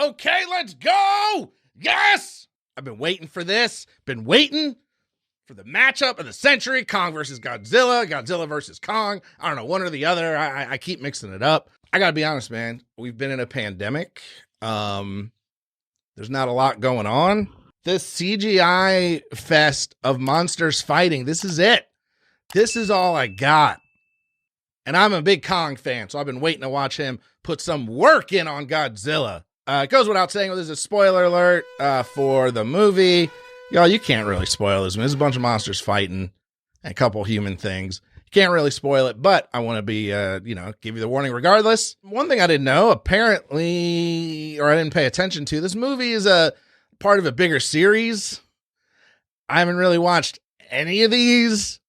Okay, let's go. Yes. I've been waiting for this. Been waiting for the matchup of the century. Kong versus Godzilla. Godzilla versus Kong. I don't know, one or the other. I keep mixing it up. I got to be honest, man. We've been in a pandemic. There's not a lot going on. This CGI fest of monsters fighting, this is it. This is all I got. And I'm a big Kong fan, so I've been waiting to watch him put some work in on Godzilla. It goes without saying, there's a spoiler alert for the movie. Y'all, you can't really spoil this. There's a bunch of monsters fighting and a couple human things. You can't really spoil it, but I want to be, give you the warning regardless. One thing I didn't know, apparently, or I didn't pay attention to, this movie is a part of a bigger series. I haven't really watched any of these,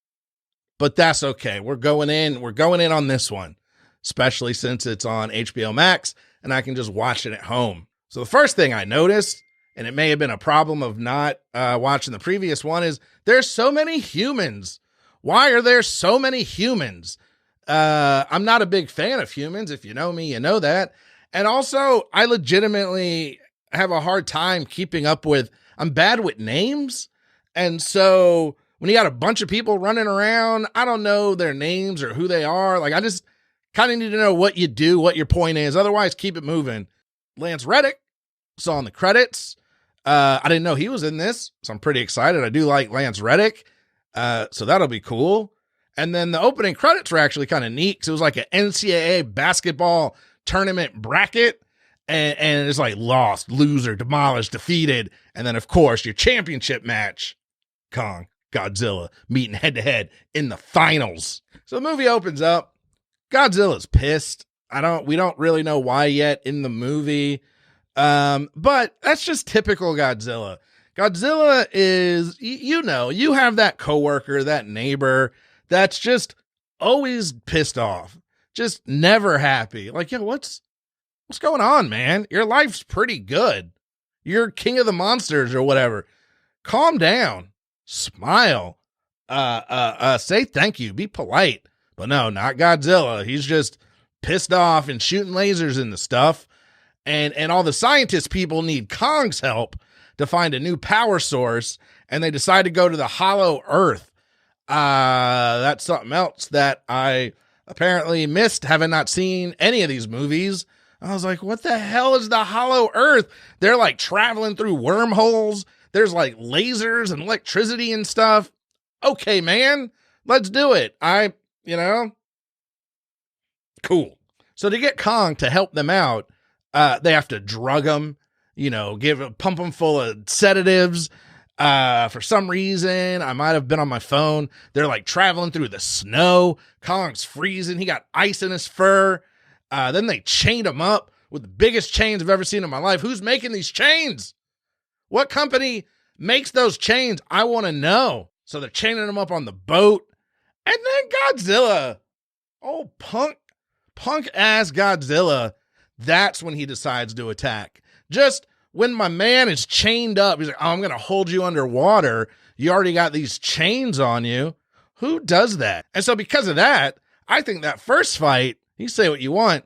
but that's okay. We're going in on this one, especially since it's on HBO Max and I can just watch it at home. So the first thing I noticed, and it may have been a problem of not watching the previous one, is there's so many humans. Why are there so many humans? I'm not a big fan of humans. If you know me, you know that. And also, I legitimately have a hard time keeping up with, I'm bad with names. And so when you got a bunch of people running around, I don't know their names or who they are. Like, I just kind of need to know what you do, what your point is. Otherwise, keep it moving. Lance Reddick, saw in the credits. I didn't know he was in this, so I'm pretty excited. I do like Lance Reddick, so that'll be cool. And then the opening credits were actually kind of neat, because it was like an NCAA basketball tournament bracket, and it's like lost, loser, demolished, defeated, and then, of course, your championship match, Kong, Godzilla, meeting head-to-head in the finals. So the movie opens up. Godzilla's pissed. We don't really know why yet in the movie. But that's just typical Godzilla. Godzilla is, you have that coworker, that neighbor that's just always pissed off, just never happy. Like, what's going on, man? Your life's pretty good. You're king of the monsters or whatever. Calm down, smile, say thank you, be polite. But no, not Godzilla. He's just pissed off and shooting lasers into stuff. And all the scientist people need Kong's help to find a new power source, and they decide to go to the Hollow Earth. That's something else that I apparently missed, having not seen any of these movies. I was like, what the hell is the Hollow Earth? They're like traveling through wormholes. There's like lasers and electricity and stuff. Okay, man, let's do it. Cool. So to get Kong to help them out, they have to drug him, pump him full of sedatives. For some reason, I might have been on my phone. They're like traveling through the snow. Kong's freezing. He got ice in his fur. Then they chained him up with the biggest chains I've ever seen in my life. Who's making these chains? What company makes those chains? I want to know. So they're chaining him up on the boat. And then Godzilla, punk ass Godzilla, that's when he decides to attack. Just when my man is chained up, he's like, I'm going to hold you underwater. You already got these chains on you. Who does that? And so because of that, I think that first fight, you say what you want,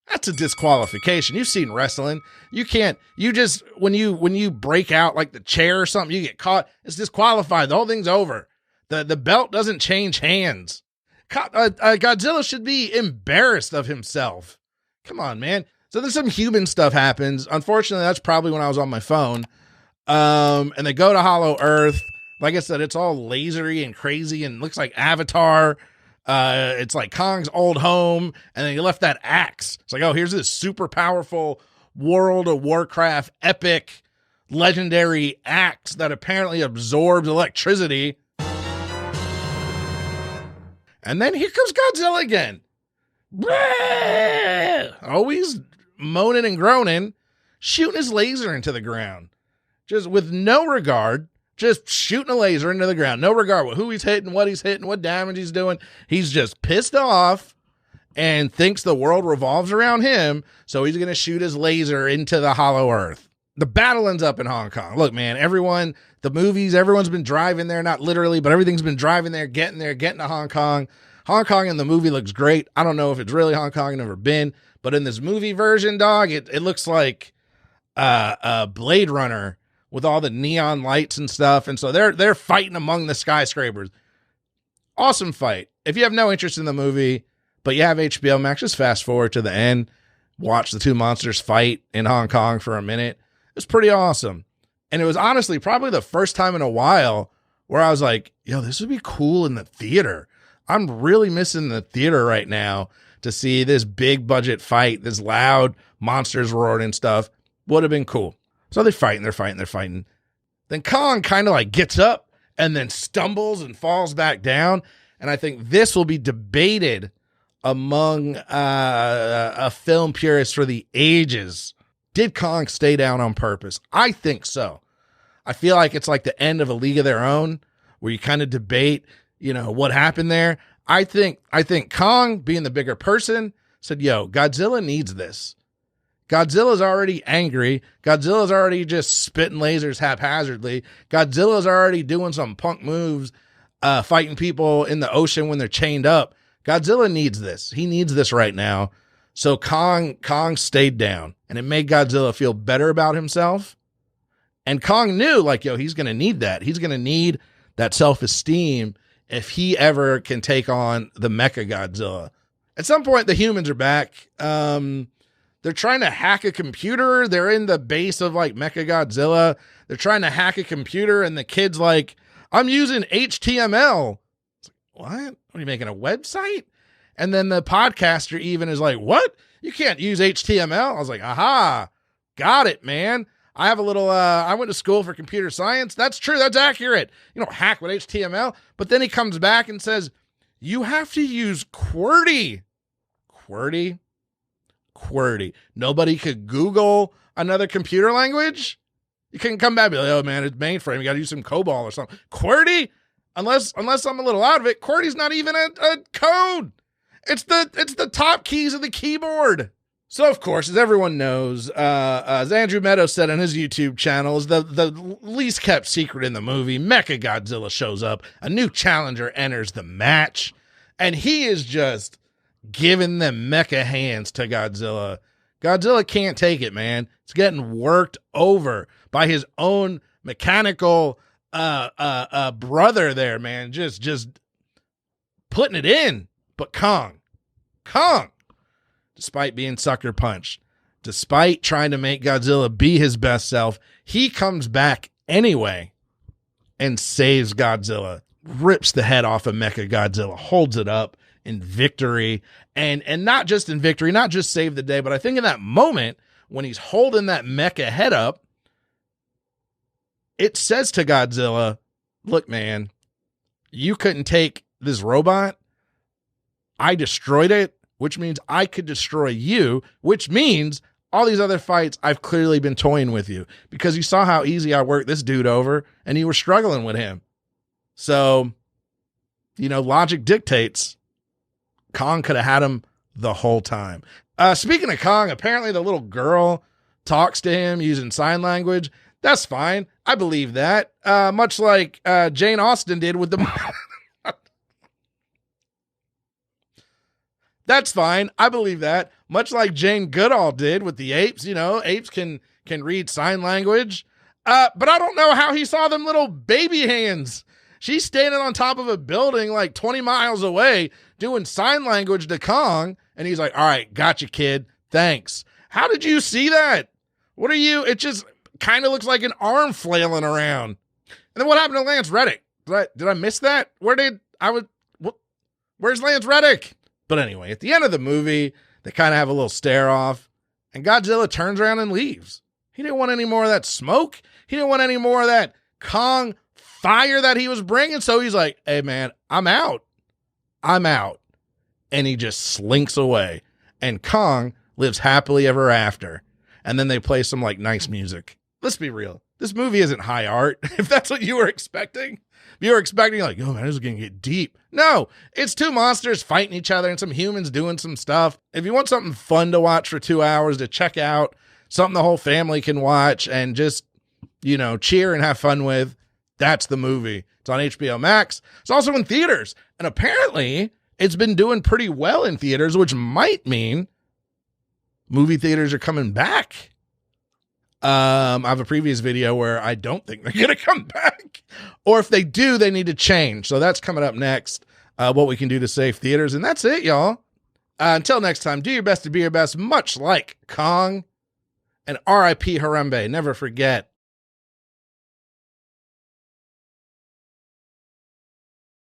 that's a disqualification. You've seen wrestling. When you break out like the chair or something, you get caught, it's disqualified. The whole thing's over. The belt doesn't change hands. Godzilla should be embarrassed of himself. Come on, man. So then some human stuff happens. Unfortunately, that's probably when I was on my phone. And they go to Hollow Earth. Like I said, it's all lasery and crazy and looks like Avatar. It's like Kong's old home. And then he left that axe. It's like, here's this super powerful World of Warcraft epic legendary axe that apparently absorbs electricity. And then here comes Godzilla again. Always moaning and groaning, shooting his laser into the ground. Just with no regard, just shooting a laser into the ground. No regard with who he's hitting, what damage he's doing. He's just pissed off and thinks the world revolves around him, so he's going to shoot his laser into the Hollow Earth. The battle ends up in Hong Kong. Look, man, everyone's been driving there, not literally, but everything's been driving there, getting to Hong Kong. Hong Kong in the movie looks great. I don't know if it's really Hong Kong, I've never been, but in this movie version, dog, it looks like Blade Runner with all the neon lights and stuff. And so they're fighting among the skyscrapers. Awesome fight. If you have no interest in the movie, but you have HBO Max, just fast forward to the end, watch the two monsters fight in Hong Kong for a minute. It was pretty awesome. And it was honestly probably the first time in a while where I was like, yo, this would be cool in the theater. I'm really missing the theater right now to see this big budget fight, this loud monsters roaring and stuff. Would have been cool. So they're fighting. Then Kong kind of like gets up and then stumbles and falls back down. And I think this will be debated among a film purist for the ages. Did Kong stay down on purpose? I think so. I feel like it's like the end of A League of Their Own, where you kind of debate, what happened there. I think Kong, being the bigger person, said, yo, Godzilla needs this. Godzilla's already angry. Godzilla's already just spitting lasers haphazardly. Godzilla's already doing some punk moves, fighting people in the ocean when they're chained up. Godzilla needs this. He needs this right now. So Kong stayed down, and it made Godzilla feel better about himself. And Kong knew, like, yo, he's going to need that. He's going to need that self-esteem if he ever can take on the Mecha Godzilla. At some point, the humans are back. They're trying to hack a computer. They're in the base of like Mecha Godzilla. They're trying to hack a computer, and the kid's like, I'm using HTML. It's like, what? Are you making a website? And then the podcaster even is like, what? You can't use HTML? I was like, aha, got it, man. I have a little, I went to school for computer science. That's true. That's accurate. You don't hack with HTML. But then he comes back and says, you have to use QWERTY. QWERTY. Nobody could Google another computer language. You couldn't come back and be like, oh man, it's mainframe. You got to use some COBOL or something. QWERTY? Unless I'm a little out of it, QWERTY's not even a code. It's the top keys of the keyboard. So of course, as everyone knows, as Andrew Meadows said on his YouTube channel, is the least kept secret in the movie. Mecha Godzilla shows up. A new challenger enters the match, and he is just giving them mecha hands to Godzilla. Godzilla can't take it, man. It's getting worked over by his own mechanical brother there, man. Just putting it in. But Kong, despite being sucker punched, despite trying to make Godzilla be his best self, he comes back anyway and saves Godzilla, rips the head off of Mecha Godzilla, holds it up in victory, and not just in victory, not just save the day, but I think in that moment when he's holding that mecha head up, it says to Godzilla, look, man, you couldn't take this robot. I destroyed it, which means I could destroy you, which means all these other fights, I've clearly been toying with you because you saw how easy I worked this dude over and you were struggling with him. So, logic dictates Kong could have had him the whole time. Speaking of Kong, apparently the little girl talks to him using sign language. That's fine. I believe that. Much like Jane Austen did with the... That's fine. I believe that. Much like Jane Goodall did with the apes. Apes can read sign language. But I don't know how he saw them little baby hands. She's standing on top of a building like 20 miles away doing sign language to Kong. And he's like, all right, gotcha, kid. Thanks. How did you see that? What are you? It just kind of looks like an arm flailing around. And then what happened to Lance Reddick? Did I miss that? Where's Lance Reddick? But anyway, at the end of the movie, they kind of have a little stare off and Godzilla turns around and leaves. He didn't want any more of that smoke. He didn't want any more of that Kong fire that he was bringing. So he's like, hey man, I'm out. And he just slinks away and Kong lives happily ever after. And then they play some like nice music. Let's be real. This movie isn't high art. If that's what you were expecting, you were expecting like, oh man, this is going to get deep. No, it's two monsters fighting each other and some humans doing some stuff. If you want something fun to watch for 2 hours to check out, something the whole family can watch and just, cheer and have fun with, that's the movie. It's on HBO Max. It's also in theaters. And apparently it's been doing pretty well in theaters, which might mean movie theaters are coming back. I have a previous video where I don't think they're going to come back. Or if they do, they need to change. So that's coming up next, what we can do to save theaters. And that's it, y'all. Until next time, do your best to be your best, much like Kong and R.I.P. Harambe. Never forget,